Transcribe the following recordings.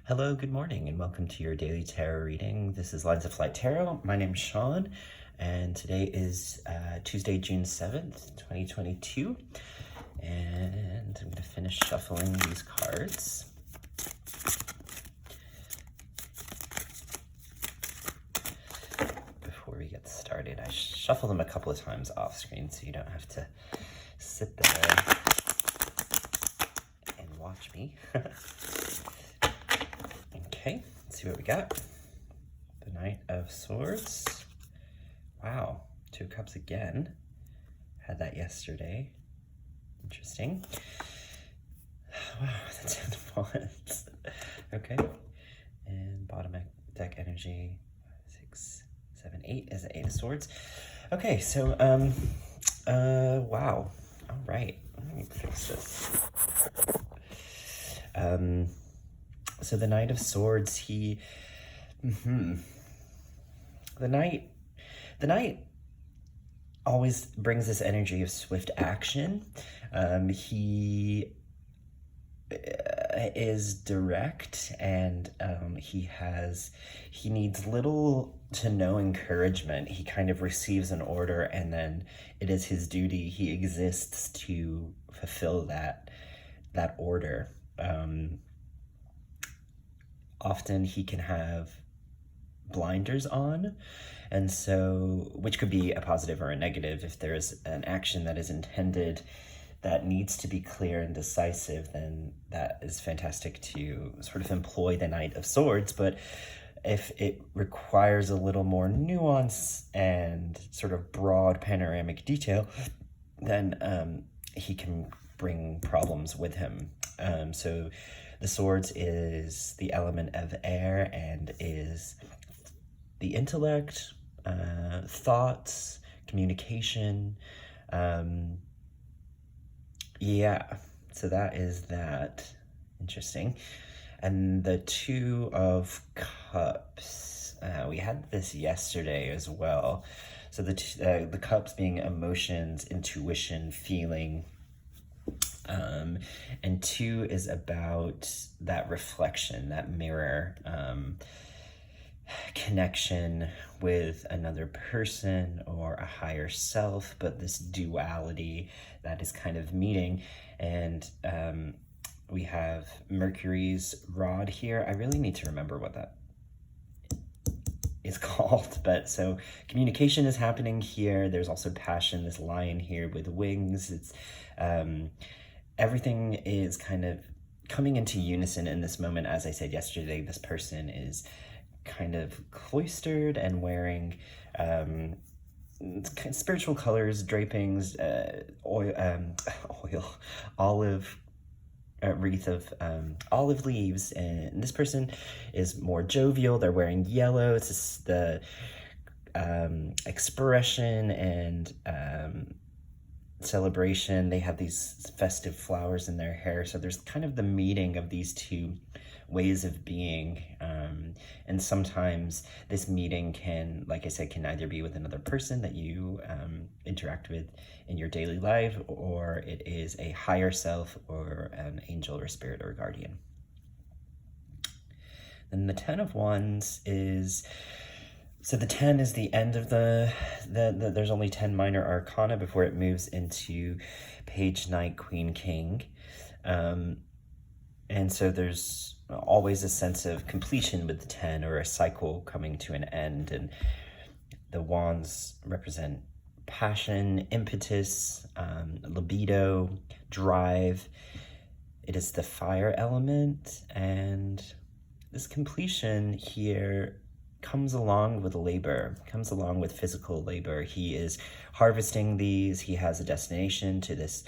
Hello, good morning, and welcome to your daily tarot reading. This is Lines of Flight Tarot. My name's Sean, and today is Tuesday, June 7th, 2022. And I'm going to finish shuffling these cards. Before we get started, I shuffle them a couple of times off screen so you don't have to sit there and watch me. Okay, let's see what we got. The Knight of Swords. Wow, Two of Cups again. Had that yesterday. Interesting. Wow, the Ten of Wands. Okay, and bottom deck energy, 6, 7, 8 is the Eight of Swords. Okay, so, wow. All right, let me fix this. So the Knight of Swords, the Knight always brings this energy of swift action. He is direct, and he needs little to no encouragement. He kind of receives an order, and then it is his duty. He exists to fulfill that order. Often he can have blinders on, and so, which could be a positive or a negative. If there is an action that is intended that needs to be clear and decisive, then that is fantastic to sort of employ the Knight of Swords. But if it requires a little more nuance and sort of broad panoramic detail, then he can bring problems with him. So the Swords is the element of air and is the intellect, thoughts, communication. Yeah, so that is that. Interesting. And the Two of Cups. We had this yesterday as well. So the cups being emotions, intuition, feeling. And two is about that reflection, that mirror, connection with another person or a higher self, but this duality that is kind of meeting. And we have Mercury's rod here. I really need to remember what that is called, but so communication is happening here. There's also passion, this lion here with wings. It's everything is kind of coming into unison in this moment. As I said yesterday, this person is kind of cloistered and wearing spiritual colors, drapings, olive wreath of olive leaves, and this person is more jovial. They're wearing yellow. It's just the expression and celebration. They have these festive flowers in their hair, so there's kind of the meeting of these two ways of being, and sometimes this meeting can, like I said, can either be with another person that you interact with in your daily life, or it is a higher self or an angel or spirit or guardian. Then the Ten of Wands is, so the 10 is the end of there's only 10 minor arcana before it moves into Page, Knight, Queen, King. And so there's always a sense of completion with the 10, or a cycle coming to an end. And the wands represent passion, impetus, libido, drive. It is the fire element, and this completion here comes along with labor, comes along with physical labor. He is harvesting these. He has a destination to this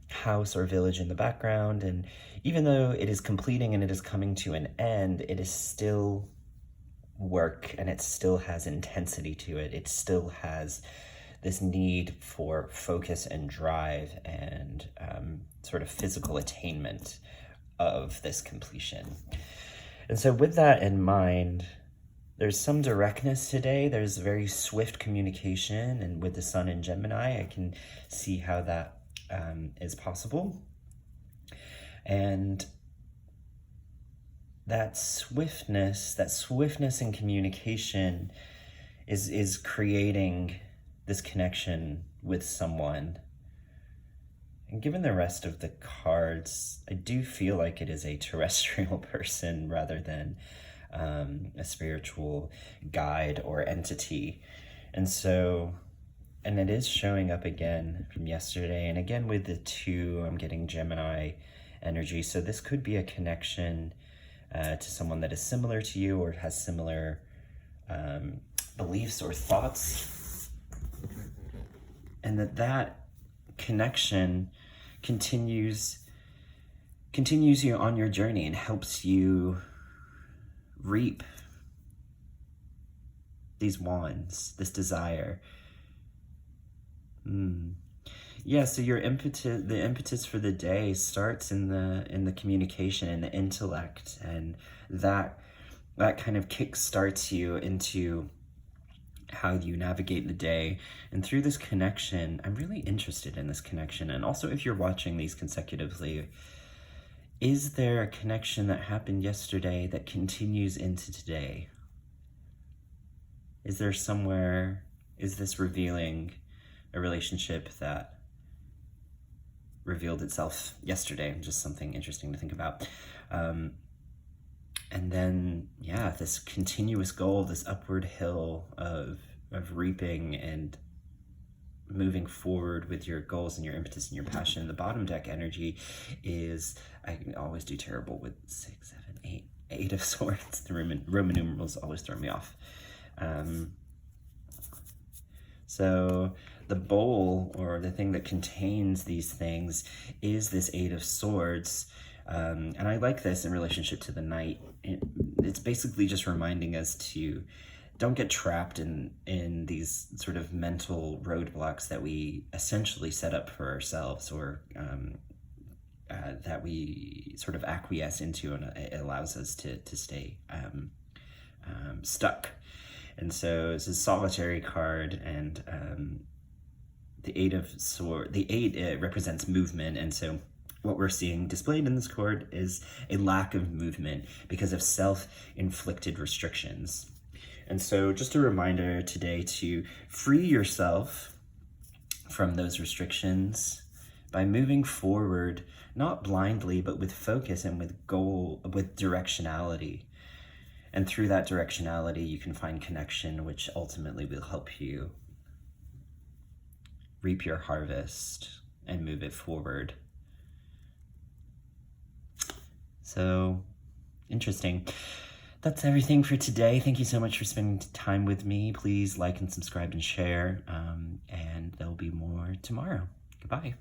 house or village in the background, and even though it is completing and it is coming to an end, it is still work, and it still has intensity to it. It still has this need for focus and drive and sort of physical attainment of this completion. And so with that in mind, there's some directness today. There's very swift communication, and with the Sun in Gemini, I can see how that is possible. And that swiftness in communication is creating this connection with someone. And given the rest of the cards, I do feel like it is a terrestrial person rather than a spiritual guide or entity. And so, and it is showing up again from yesterday. And again with the 2, I'm getting Gemini energy. So this could be a connection to someone that is similar to you or has similar beliefs or thoughts. And that connection continues you on your journey and helps you reap these wands, this desire. Yeah, so the impetus for the day starts in the communication and the intellect, and that kind of kick starts you into how you navigate the day. And through this connection, I'm really interested in this connection. And also, if you're watching these consecutively, is there a connection that happened yesterday that continues into today? Is this revealing a relationship that revealed itself yesterday? Just something interesting to think about. And then, yeah, this continuous goal, this upward hill of reaping and moving forward with your goals and your impetus and your passion. The bottom deck energy is, I always do terrible with 6, 7, 8, 8 of Swords. The Roman numerals always throw me off. So the bowl, or the thing that contains these things, is this 8 of Swords. And I like this in relationship to the Knight. It's basically just reminding us to don't get trapped in these sort of mental roadblocks that we essentially set up for ourselves, or that we sort of acquiesce into, and it allows us to stay stuck. And so it's a solitary card, and the 8 of Swords, the 8 represents movement, and so what we're seeing displayed in this card is a lack of movement because of self-inflicted restrictions. And so just a reminder today to free yourself from those restrictions by moving forward, not blindly, but with focus and with goal, with directionality. And through that directionality, you can find connection, which ultimately will help you reap your harvest and move it forward. So, interesting. That's everything for today. Thank you so much for spending time with me. Please like and subscribe and share, and there'll be more tomorrow. Goodbye.